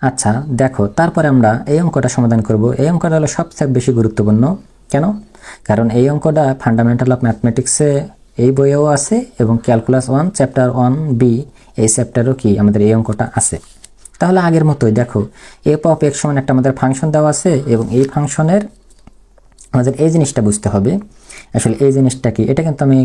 আচ্ছা দেখো, তারপরে আমরা এই অঙ্কটা সমাধান করব। এই অঙ্কটা হলো সবচেয়ে বেশি গুরুত্বপূর্ণ। কেন? কারণ এই অঙ্কটা ফান্ডামেন্টাল অফ ম্যাথমেটিক্সে এই বইয়েও আছে এবং ক্যালকুলাস 1 চ্যাপ্টার 1B এই চ্যাপ্টারও কি আমাদের এই অঙ্কটা আছে। তাহলে আগের মতোই দেখো, এফ অফ এক্স সমান একটা আমাদের ফাংশন দেওয়া আছে এবং এই ফাংশনের আমাদের এই জিনিসটা বুঝতে হবে। আসলে এই জিনিসটা কি, এটা কিন্তু আমি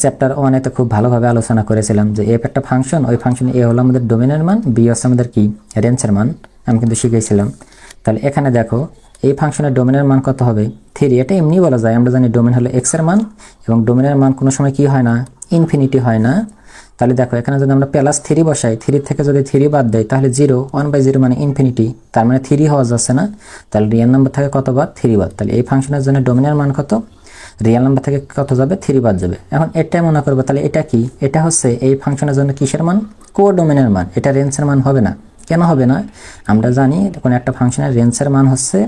চ্যাপ্টার 1-এ খুব ভালোভাবে আলোচনা করেছিলাম যে এফ একটা ফাংশন, ওই ফাংশন এ হলো আমাদের ডোমেনের মান, বি হচ্ছে আমাদের কি রেঞ্জের মান, আমি কিন্তু শিখেছিলাম। তাহলে এখানে দেখো এই ফাংশনের ডোমেনের মান কত হবে 3। এটা এমনি বলা যায়, আমরা জানি ডোমেন হলো এক্স এর মান এবং ডোমেনের মান কোনো সময় কি হয় না, ইনফিনিটি হয় না। তাহলে দেখো এখানে যদি আমরা +3 বসাই, 3 থেকে যদি 3 বাদ দেয় তাহলে 0, 1/0 মানে ইনফিনিটি, তার মানে 3 হওয়া যাচ্ছে না। তাহলে রিয়েল নাম্বার থেকে কত বাদ, 3 বাদ। তাহলে এই ফাংশনের জন্য ডোমেনের মান কত, রিয়েল নাম্বার থেকে কত যাবে, 3 বাদ যাবে। এখন এটাই মনে করবো, তাহলে এটা কি, এটা হচ্ছে এই ফাংশনের জন্য কিসের মান, কোডোমেনের মান, এটা রেঞ্জের মান হবে না। কেন হবে না? আমরা জানি কোন একটা ফাংশনের রেঞ্জের মান হচ্ছে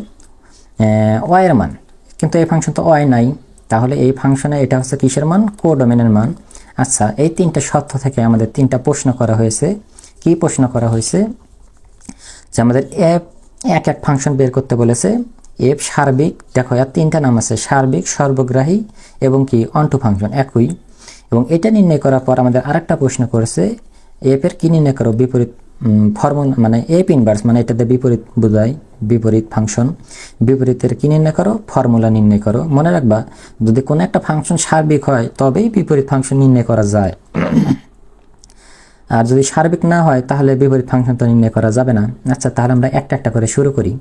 ওয়াই এর মান, কিন্তু এই ফাংশন তো ওয়াই নাই, তাহলে এই ফাংশনে এটা হচ্ছে কিসের মান, কোডোমেনের মান। আচ্ছা, এই তিনটা শর্ত থেকে আমাদের তিনটা প্রশ্ন করা হয়েছে। কি প্রশ্ন করা হয়েছে? যে আমাদের এফ এক ফাংশন বের করতে বলেছে। এফ সার্বিক, দেখো এর তিনটা নাম আছে, সার্বিক, সর্বগ্রাহী এবং কি অনটু ফাংশন একই। এবং এটা নির্ণয় করার পর আমাদের আরেকটা প্রশ্ন করেছে, এফ এর কি নির্ণয় করো, বিপরীত ফর্মুলা, মানে এফ ইনভার্স, মানে এটাতে বিপরীত বোঝায়, বিপরীত ফাংশন, বিপরীতের কি নির্ণয় করো, ফর্মুলা নির্ণয় করো। মনে রাখবা, যদি কোনো একটা ফাংশন সার্বিক হয় তবেই বিপরীত ফাংশন নির্ণয় করা যায়, আর যদি সার্বিক না হয় তাহলে বিপরীত ফাংশন তো নির্ণয় করা যাবে না। আচ্ছা, তাহলে আমরা একটা একটা করে শুরু করি।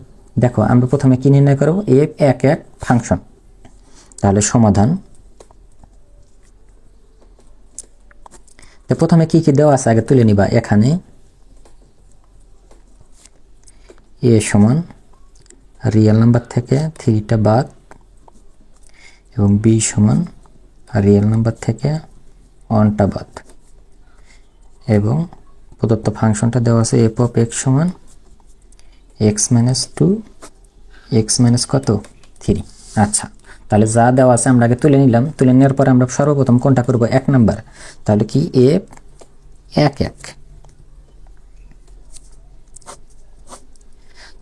দেখো আমরা প্রথমে কি নির্ণয় করব, এফ এক ফাংশন। তাহলে সমাধান, প্রথমে কি কি দেওয়া আছে আগে তুলে নিবা। এখানে এ সমান রিয়েল নাম্বার থেকে 3টা বাদ এবং বি সমান রিয়েল নাম্বার থেকে 1টা বাদ, এবং প্রদত্ত ফাংশনটা দেওয়া আছে এফ অফ এক্স সমান এক্স মাইনাস 2 এক্স মাইনাস কত 3। আচ্ছা, তাহলে যা দেওয়া আছে আমরা আগে তুলে নিলাম। তুলে নেওয়ার পর আমরা সর্বপ্রথম কোনটা করব, 1 নাম্বার। তাহলে কি এফ এক।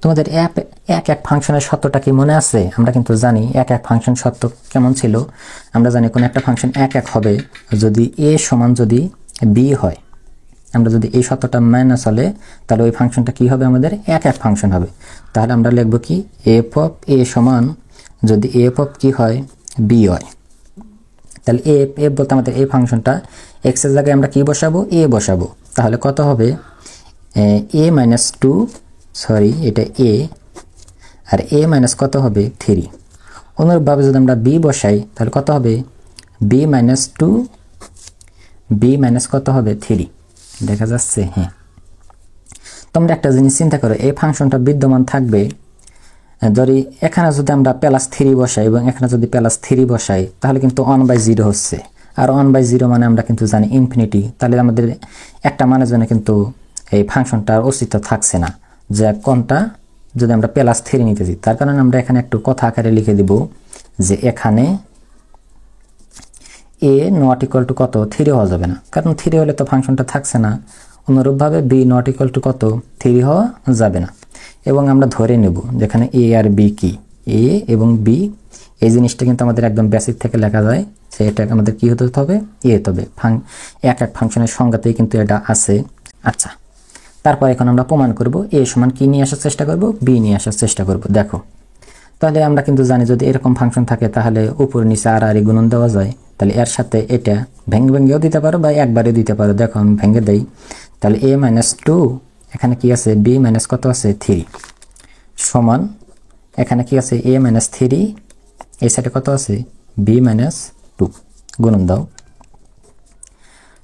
তোমাদের এক ফাংশনের সত্যটা কি মনে আছে? আমরা কিন্তু জানি এক ফাংশন সত্য কেমন ছিল। আমরা জানি কোন একটা ফাংশন এক হবে যদি এ সমান যদি বি হয়। আমরা যদি এই সত্যটা মেনে চলে তাহলে ওই ফাংশনটা কি হবে, আমাদের এক ফাংশন হবে। তাহলে আমরা লিখব কি, এফ অফ এ সমান যদি এফ অফ কি হয়, বি হয়। তাহলে এফ বলতে আমাদের এই ফাংশনটা এক্স এর জায়গায় আমরা কি বসাবো, এ বসাবো। তাহলে কত হবে, এ মাইনাস 2, সরি এটা এ, আর এ মাইনাস কত হবে 3। অনুরূপভাবে যদি আমরা বি বসাই তাহলে কত হবে, বি মাইনাস 2, বি মাইনাস কত হবে 3। দেখা যাচ্ছে? হ্যাঁ। তোমরা একটা জিনিস চিন্তা করো, এই ফাংশনটা বিদ্যমান থাকবে, ধরি এখানে যদি আমরা +3 বসাই এবং এখানে যদি +3 বসাই তাহলে কিন্তু 1/0 হচ্ছে, আর 1/0 মানে আমরা কিন্তু জানি ইনফিনিটি। তাহলে আমাদের একটা মানের জন্য কিন্তু এই ফাংশনটার অস্তিত্ব থাকছে না, যে কোনটা যদি আমরা +3 নিতে যাই। তার কারণে আমরা এখানে একটু কথা আকারে লিখে দিব যে এখানে এ নট ইকুয়াল টু কত 3 হওয়া যাবে না, কারণ 3 হলে তো ফাংশনটা থাকছে না। অনুরূপভাবে বি নট ইকুয়াল টু কত 3 হওয়া যাবে না। এবং আমরা ধরে নেব যেখানে এ আর বি কি, এ এবং বি, এই জিনিসটা কিন্তু আমাদের একদম বেসিক থেকে লেখা যায়, সেটা আমাদের কি হতে হবে, এ হতে হবে। এক ফাংশনের সংজ্ঞাতেই কিন্তু এটা আছে। আচ্ছা, তারপর এখন আমরা প্রমাণ করব এ সমান কি নিয়ে আসার চেষ্টা করব, বি নিয়ে আসার চেষ্টা করব। দেখো, তাহলে আমরা কিন্তু জানি যদি এরকম ফাংশন থাকে তাহলে উপর নিচে আর গুণন দেওয়া যায়। তাহলে এর সাথে এটা ভেঙেও দিতে পারো বা একবারে দিতে পারো। দেখো আমি ভেঙে দেই। তাহলে a - 2, এখানে কি আছে b - কত আছে 3, সমান এখানে কি আছে a - 3, এই সাইডে কত আছে b - 2, গুণন দাও।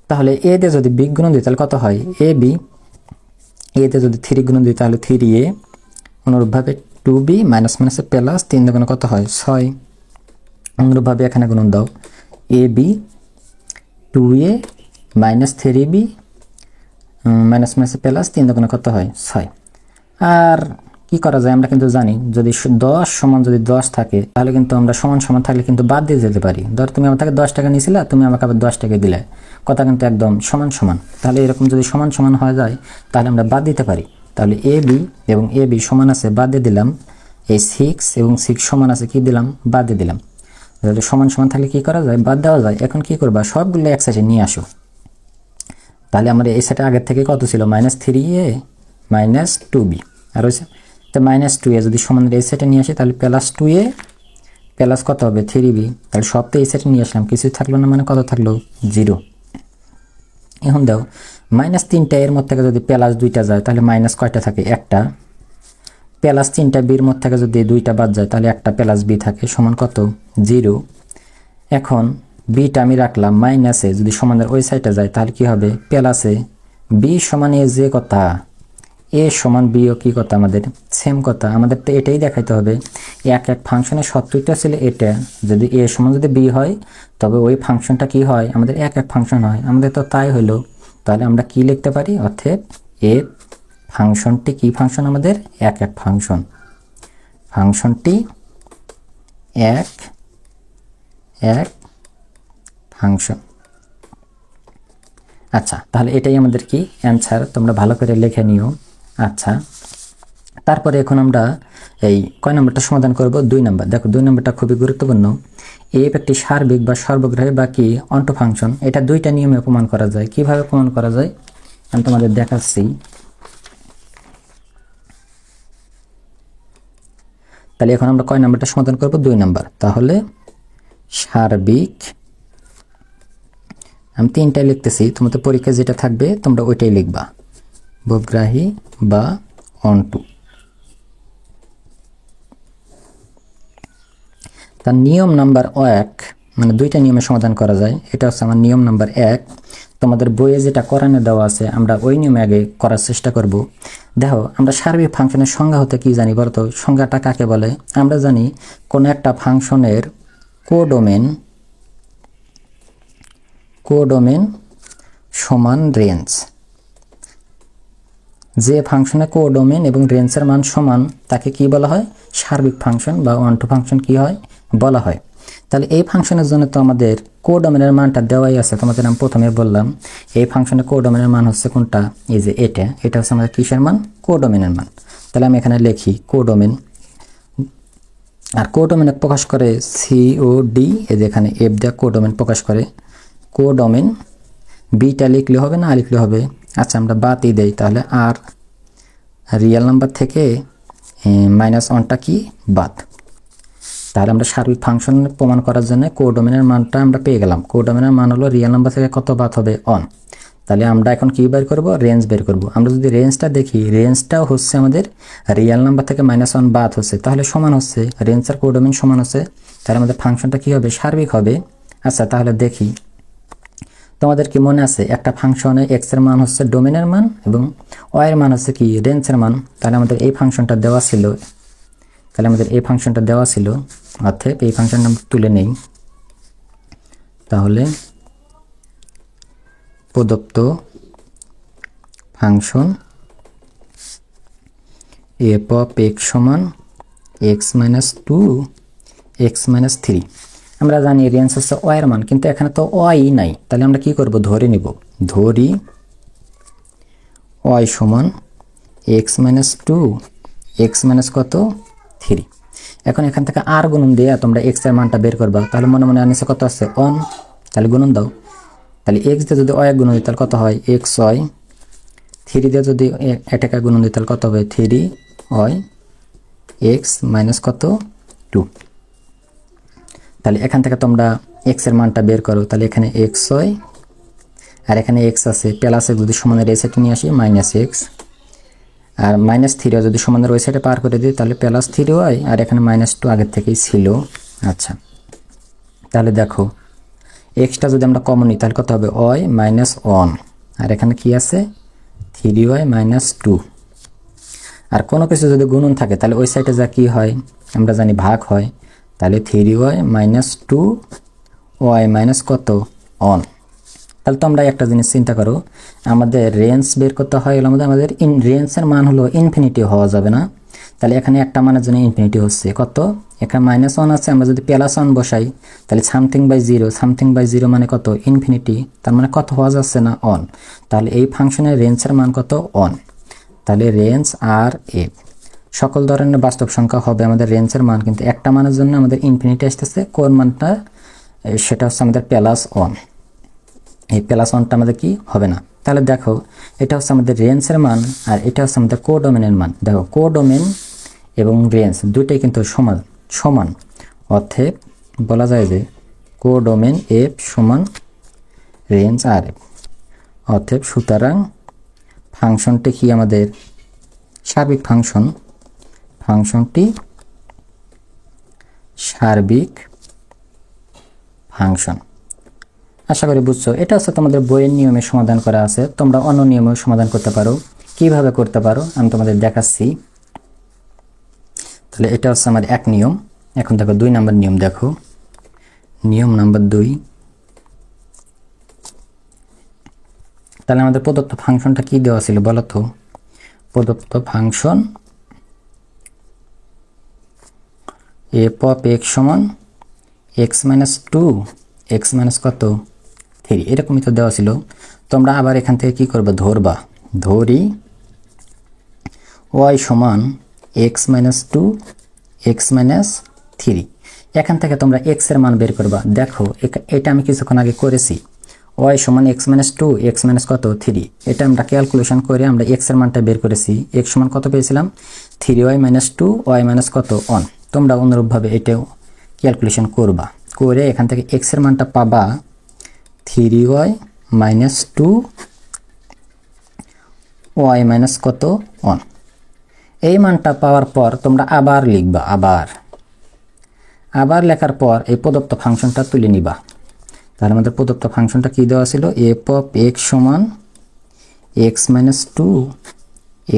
তাহলে a দিয়ে যদি b গুণন দিই তাহলে কত হয় ab, a দিয়ে যদি 3 গুণন দিই তাহলে 3a, অনুরূপভাবে 2b মাইনাস মাইনাসে প্লাস 3 দিয়ে গুণ কত হয় 6, অনুরূপভাবে এখানে গুণন দাও ab 2a minus 3b minus মাইনাসে প্লাস 3 দিয়ে গুণ কত হয় 6। আর কি করা যায় আমরা কিন্তু জানি যদি 10 সমান যদি 10 থাকে তাহলে কিন্তু আমরা সমান সমান থাকলে কিন্তু বাদ দিয়ে যেতে পারি। ধর তুমি আমার থেকে 10 টাকা নিয়েছিলে, তুমি আমাকে আবার 10 টাকা দিলে, কথা কিন্তু একদম সমান সমান। তাহলে এরকম যদি সমান সমান হয়ে যায় তাহলে আমরা বাদ দিতে পারি। তাহলে এ বি এবং এ বি সমান আছে বাদ দিয়ে দিলাম, এই 6 এবং 6 সমান আছে কি দিলাম, বাদ দিয়ে দিলাম। তাহলে সমান সমান থাকলে কি করা যায়, বাদ দেওয়া যায়। এখন কি করবা, সবগুলো এক সাইডে নিয়ে আসো। তাহলে আমার এই সাইডে আগের থেকে কত ছিল, -3a -2b, আর হয়েছে তো -2a যদি সমান এই সাইডে নিয়ে আসি তাহলে +2a প্লাস কত হবে 3b। তাহলে সব তো এই সাইডে নিয়ে আসলাম, কিছু থাকলো না, মানে কত থাকলো 0। এখন দাও -3টা এর মধ্যে থেকে যদি +2টা যায় তাহলে মাইনাস কয়টা থাকে, একটা। +3টা বির মধ্যে থেকে যদি 2টা বাদ যায় তাহলে একটা +b থাকে, সমান কত 0। এখন বিটা আমি রাখলাম মাইনাসে, যদি সমানের ওই সাইডে যায় তাহলে কি হবে প্লাসে। বি সমান এ যে কথা, এ সমান বি ও কি কথা, আমাদের সেম কথা। আমাদের তো এটাই দেখাইতে হবে, এক এক ফাংশনের সত্যটা ছিল এটা, যদি এ সমান যদি বি হয় তবে ওই ফাংশনটা কি হয়, আমাদের এক এক ফাংশন হয়। আমাদের তো তাই হলো। তাহলে আমরা কি লিখতে পারি, অর্থাৎ এ ফাংশনটি কি ফাংশন, আমাদের এক এক ফাংশন, ফাংশনটি এক এক ফাংশন। আচ্ছা, তাহলে এটাই আমাদের কি অ্যান্সার, তোমরা ভালো করে লিখে নিও। আচ্ছা, তারপরে এখন আমরা এই কয় নম্বরটা সমাধান করব, 2 নম্বর। দেখো 2 নম্বরটা খুবই গুরুত্বপূর্ণ। এফ একটি সার্বিক বা সর্বগ্রাহী বা কি অন্টো ফাংশন। এটা 2টা নিয়মে প্রমাণ করা যায়। কিভাবে প্রমাণ করা যায় আমি তোমাদের দেখাচ্ছি। তাহলে এখন আমরা কয় নম্বরটা সমাধান করব, 2 নম্বর। তাহলে সার্বিক, আমি 3টাই লিখতেছি, তোমাদের পরীক্ষা যেটা থাকবে তোমরা ওইটাই লিখবা, বহুগ্রাহী বা অন্টু। তার নিয়ম নাম্বার 1, মানে 2টা নিয়মে সমাধান করা যায়। এটা হচ্ছে আমার নিয়ম নাম্বার 1। তোমাদের বইয়ে যেটা কোরআনে দেওয়া আছে আমরা ওই নিয়মে আগে করার চেষ্টা করব। দেখো আমরা সার্বিক ফাংশনের সংজ্ঞা হতে কি জানি বলতো, সংজ্ঞাটা কাকে বলে? আমরা জানি কোন একটা ফাংশনের কোডোমেন সমান রেঞ্জ। যে ফাংশনে কোডোমেন এবং রেঞ্জের মান সমান তাকে কি বলা হয়, সার্বিক ফাংশন বা অন্টো ফাংশন কি হয় বলা হয়। তাহলে এই ফাংশনের জন্য তো আমাদের কোডোমেনের মানটা দেওয়াই আছে। তোমাদের আমি প্রথমে বললাম এই ফাংশনের কোডোমেনের মান হচ্ছে কোনটা, এই যে এটা হচ্ছে আমাদের কিসের মান, কোডোমেনের মান। তাহলে আমি এখানে লিখি কোডোমেন, আর কোডোমেনে প্রকাশ করে COD, এই যে এখানে এফ দিয়ে কোডোমেন প্রকাশ করে। কোডোমেন বিটা লিখলে হবে না লিখলে হবে, আচ্ছা আমরা বাদই দেই। তাহলে আর রিয়েল নাম্বার থেকে -1টা কি বাদ। তাহলে আমরা সার্বিক ফাংশন প্রমাণ করার জন্য কোডোমেনের মানটা আমরা পেয়ে গেলাম। কোডোমেনের মান হলো রিয়েল নাম্বার থেকে কত বাদ হবে, 1। তাহলে আমরা এখন কি বের করব, রেঞ্জ বের করব। আমরা যদি রেঞ্জটা দেখি, রেঞ্জটাও হচ্ছে আমাদের রিয়েল নাম্বার থেকে -1 বাদ হচ্ছে, তাহলে সমান হচ্ছে, রেঞ্জ আর কোডোমেন সমান হচ্ছে। তাহলে আমাদের ফাংশনটা কি হবে, সার্বিক হবে। আচ্ছা তাহলে দেখি, তোমাদের কি মনে আছে একটা ফাংশনে x এর মান হচ্ছে ডোমেনের মান এবং y এর মান হচ্ছে কি রেঞ্জের মান। তাহলে আমাদের এই ফাংশনটা দেওয়া ছিল, অর্থাৎ এই ফাংশনটা আমরা তুলে নেই। তাহলে প্রদত্ত ফাংশন f of x সমান x - 2 x - 3। আমরা জানি রেঞ্জ হচ্ছে y এর মান, কিন্তু এখানে তো y নাই। তাহলে আমরা কি করব, ধরে নিব, ধরি y সমান x - 2 x - কত 3। এখন এখান থেকে আর গুণন দিয়ে তোমরা x এর মানটা বের করবা। তাহলে মনে মনে আনিছে কত আছে 1, তাহলে গুণন দাও। তাহলে x দিয়ে যদি y গুণন দিই তাহলে কত হয় xy, 3 দিয়ে যদি এটাকে গুণন দিই তাহলে কত হবে 3y x - কত 2। তাহলে এখান থেকে তোমরা x এর মানটা বের করো। তাহলে এখানে xy আর এখানে x আছে, প্লাসে যদি সমানের এই সাইডে নিয়ে আসি -x, আর -3 যদি সমানের ওই সাইডে পার করে দিই তাহলে +3y, আর এখানে -2 আগের থেকেই ছিল। আচ্ছা তাহলে দেখো xটা যদি আমরা কমন নিই তাহলে কত হবে y - 1, আর এখানে কি আছে 3y - 2। আর কোনো কিছু যদি গুণন থাকে তাহলে ওই সাইডে যা কি হয় আমরা জানি ভাগ হয়। তাহলে 3y - 2y কত 1। তাহলে তো আমরা একটা জিনিস চিন্তা করো, আমাদের রেঞ্জ বের করতে হয় আমাদের রেঞ্জের মান হলো ইনফিনিটি হওয়া যাবে না। তাহলে এখানে একটা মানের জন্য ইনফিনিটি হচ্ছে কত, এখানে -1 আছে, আমরা যদি +1 বসাই তাহলে সামথিং/0 মানে কত ইনফিনিটি, তার মানে কত হওয়া যাচ্ছে না 1। তাহলে এই ফাংশনের রেঞ্জের মান কত 1। তাহলে রেঞ্জ আর এফ সকল ধরনের বাস্তব সংখ্যা হবে আমাদের রেঞ্জের মান, কিন্তু একটা মানের জন্য আমাদের ইনফিনিটি আসতেছে। কোন মানটা সেটা হচ্ছে আমাদের +1, এই +1টা আমাদের কি হবে না। তাহলে দেখো এটা হচ্ছে আমাদের রেঞ্জের মান আর এটা হচ্ছে আমাদের কোডোমেনের মান। দেখো কোডোমেন এবং রেঞ্জ দুইটাই কিন্তু সমান, অতএব বলা যায় যে কোডোমেন এফ সমান রেঞ্জ আর এফ। অতএব সুতরাং ফাংশনটি কি আমাদের সার্বিক ফাংশন, ফাংশনটি সার্বিক ফাংশন। আশা করি বুঝছো। এটা হচ্ছে তোমাদের বইয়ের নিয়মে সমাধান করা আছে, তোমরা অন্য নিয়মেও সমাধান করতে পারো। কিভাবে করতে পারো আমি তোমাদের দেখাচ্ছি। তাহলে এটা হচ্ছে আমার 1 নিয়ম। এখন দেখো 2 নম্বর নিয়ম। দেখো নিয়ম নাম্বার 2। তাহলে আমাদের প্রদত্ত ফাংশনটা কি দেওয়া ছিল বলো তো? প্রদত্ত ফাংশন f of x সমান x - 2 x - কত 3 এরকমই তো দেওয়া ছিল। তোমরা আবার এখান থেকে কি করবে? ধরি y সমান x - 2 x - 3। এখান থেকে তোমরা x এর মান বের করবা। দেখো এটা আমি কিছুক্ষণ আগে করেছি। y সমান x - 2 x - কত 3, এটা আমরা ক্যালকুলেশন করে আমরা x এর মানটা বের করেছি। x সমান কত পেয়েছিলাম? 3y - 2 y - কত 1। তোমরা অনুরূপভাবে এটাও ক্যালকুলেশন করবা, করে এখান থেকে x এর মানটা পাবা 3y - 2 y - কত 1। এই মানটা পাওয়ার পর তোমরা আবার লিখবা, আবার লেখার পর এই প্রদত্ত ফাংশনটা তুলে নিবা। তাহলে আমাদের প্রদত্ত ফাংশনটা কি দেওয়া ছিল? f of x সমান x - 2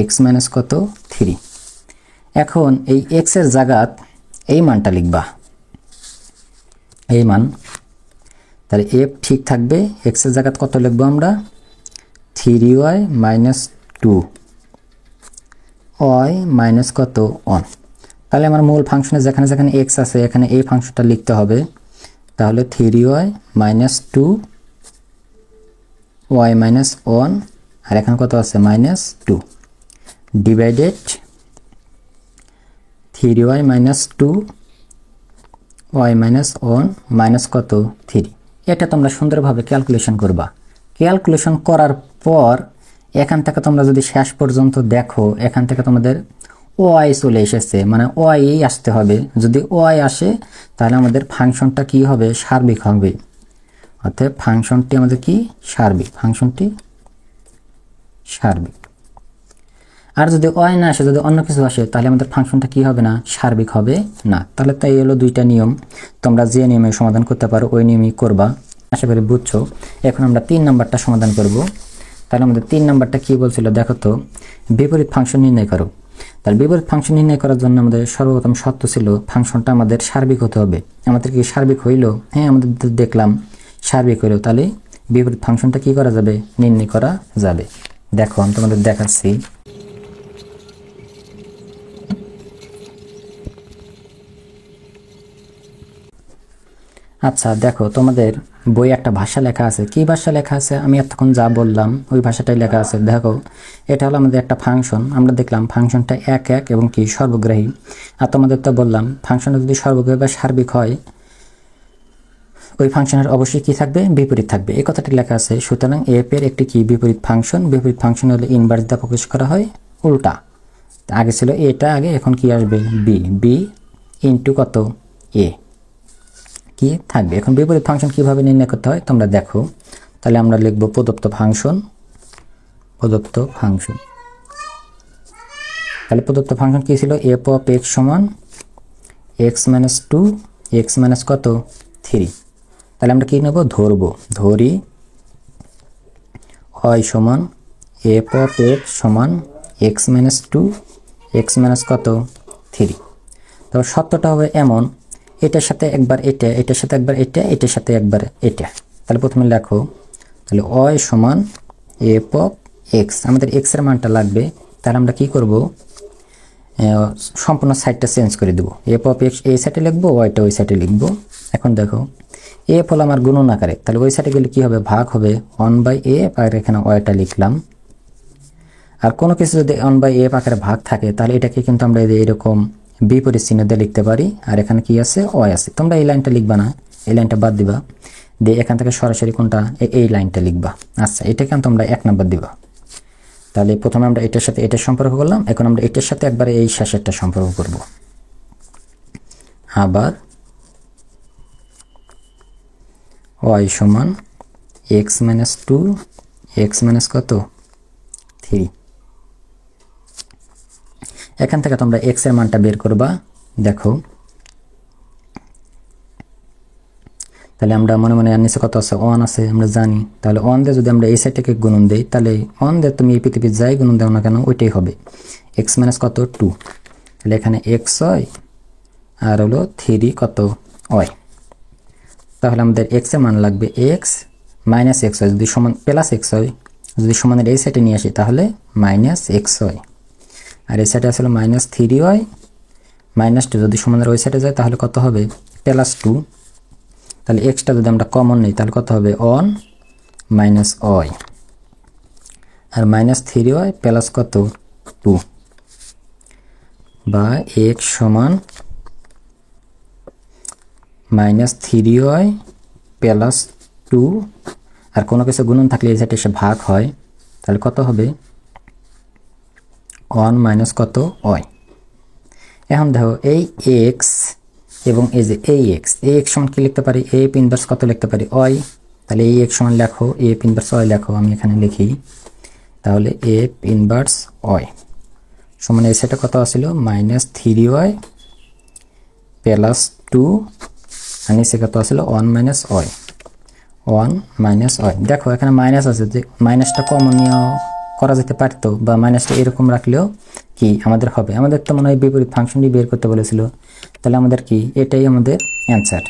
x - কত 3। এখন এই x এর জায়গাত এই মানটা লিখবা, এই মান। তাহলে f ঠিক থাকবে, x এর জায়গাত কত লিখবো আমরা? 3y - 2 y - কত 1। তাহলে আমার মূল ফাংশনে যেখানে যেখানে x আছে এখানে এই ফাংশনটা লিখতে হবে। তাহলে 3y - 2 y - 1 আর এখানে কত আছে? -2 ডিভাইডেড 3y - 2 y - 1 মাইনাস কত 3। এটা তোমরা সুন্দরভাবে ক্যালকুলেশন করবা। ক্যালকুলেশন করার পর এখান থেকে তোমরা যদি শেষ পর্যন্ত দেখো, এখান থেকে তোমাদের y চলে এসেছে, মানে y আসতে হবে। যদি y আসে তাহলে আমাদের ফাংশনটা কি হবে? সার্বিক হবে। অর্থাৎ ফাংশনটি আমাদের কি? সার্বিক। ফাংশনটি সার্বিক। আর যদি y না আসে, যদি অন্য কিছু আসে, তাহলে আমাদের ফাংশনটা কি হবে না? সার্বিক হবে না। তাহলে তাই হলো 2টা নিয়ম। তোমরা যে নিয়মে সমাধান করতে পারো ওই নিয়মই করবা। আশা করি বুঝছো। এখন আমরা 3 নাম্বারটা সমাধান করব। তাহলে আমাদের 3 নাম্বারটা কি বলছিল দেখো তো? বিপরীত ফাংশন নির্ণয় করো। তাহলে বিপরীত ফাংশন নির্ণয় করার জন্য আমাদের সর্বপ্রথম শর্ত ছিল ফাংশনটা আমাদের সার্বিক হতে হবে। আমাদের কি সার্বিক হইল? হ্যাঁ, আমাদের দেখলাম সার্বিক হইল। তাহলে বিপরীত ফাংশনটা কি করা যাবে? নির্ণয় করা যাবে। দেখো আমি তোমাদের দেখাচ্ছি। আচ্ছা দেখো, তোমাদের বই একটা ভাষা লেখা আছে। কি ভাষা লেখা আছে? আমি এতক্ষণ যা বললাম ওই ভাষাটাই লেখা আছে। দেখো এটা হলো আমাদের একটা ফাংশন। আমরা দেখলাম ফাংশনটা 1 1 এবং কি সর্বগ্রাহী। আর তোমাদের তো বললাম ফাংশনটা যদি সর্বগ্রাহী বা সার্বিক হয় ওই ফাংশনের অবশ্যই কি থাকবে? বিপরীত থাকবে। এই কথাটি লেখা আছে। সুতরাং এফ এর একটি কি বিপরীত ফাংশন। বিপরীত ফাংশন হলে ইনভার্স দ্বারা প্রকাশ করা হয় উল্টা। আগে ছিল এটা আগে, এখন কি আসবে? বি ইনটু কত? এ কি থাকবে। এখন বিপরীত ফাংশন কিভাবে নির্ণয় করতে হয় তোমরা দেখো। তাহলে আমরা লিখব প্রদত্ত ফাংশন। তাহলে প্রদত্ত ফাংশন কি ছিল? f of x সমান x - 2 x - কত 3। তাহলে আমরা কি নেব? ধরি y সমান f of x সমান x - 2 x - কত 3। তবে সত্যটা হবে এমন, এটার সাথে একবার এটা, এটার সাথে একবার এটা, এটার সাথে একবার এটা। তাহলে প্রথমে লেখো। তাহলে y সমান f of x, আমাদের x এর মানটা লাগবে। তাহলে আমরা কি করব? সম্পূর্ণ সাইডটা চেঞ্জ করে দেব। f of x এই সাইডে লিখবো, yটা ওই সাইডে লিখবো। এখন দেখো f হলো আমার গুণন আকারে, তাহলে ওই সাইডে গেলে কি হবে? ভাগ হবে 1/a, আর এখানে yটা লিখলাম। আর কোনো কিছু যদি 1/f আকারে ভাগ থাকে তাহলে এটাকে কিন্তু আমরা এরকম বিপরীত চিহ্ন দিয়ে লিখতে পারি। আর এখানে কি আছে, y আছে। তোমরা এই লাইনটা লিখবা না, এই লাইনটা বাদ দিবা, দিয়ে এখান থেকে সরাসরি কোনটা, এই লাইনটা লিখবা। আচ্ছা, এটা কিন্তু আমরা 1 নাম্বার দিবা। তাহলে প্রথমে আমরা এটার সাথে এটার সম্পর্ক করলাম, এখন আমরা এটার সাথে একবারে এই শেষেরটা সম্পর্ক করব। আবার y সমান x - 2 x - কত 3। এখান থেকে তোমরা x এর মানটা বের করবা। দেখো তাহলে আমরা মনে মনে নিচে কত আছে, 1 আছে, আমরা জানি। তাহলে 1 দিয়ে যদি আমরা এই সাইডটাকে গুণন দেই, তাহলে 1 দিয়ে তুমি এই পৃথিবীর যাই গুণন দাও না কেন ওইটাই হবে x - কত 2। তাহলে এখানে x হয় আর হলো 3 কত y। তাহলে আমাদের x এর মান লাগবে x - x হয়, যদি সমান প্লাস x হয়, যদি সমানের এই সাইডে নিয়ে আসি তাহলে -x হয়। আর এই সাইডে আসলে -3y -2, যদি সমানের ওই সাইডে যায় তাহলে কত হবে, +2। তাহলে এক্সটা যদি আমরা কমন নেই তাহলে কত হবে 1 - y আর -3y প্লাস কত 2, বা x সমান -3y প্লাস 2। আর কোনো কিছু গুণন থাকলে এই সাইডে এসে ভাগ হয়, তাহলে কত হবে 1 - কত y। এখন দেখো এই x এবং এই যে এই x সমান কি লিখতে পারি, a ইনভার্স কত লিখতে পারি y। তাহলে এই x সমান লেখো a ইনভার্স y লেখো, আমি এখানে লিখি। তাহলে a ইনভার্স y সমান এই সাইডে কত আছিল, -3y প্লাস 2, আর নিচে কত আছিল 1 - y 1 - y। দেখো এখানে মাইনাস আছে, যে মাইনাসটা কমন নিয়ে করা যেতে পারতো, বা মাইনাসটা এরকম রাখলেও কি আমাদের হবে। আমাদের তো মনে হয় বিপরীত ফাংশনটি বের করতে বলেছিল, তাহলে আমাদের কি এটাই আমাদের অ্যান্সার।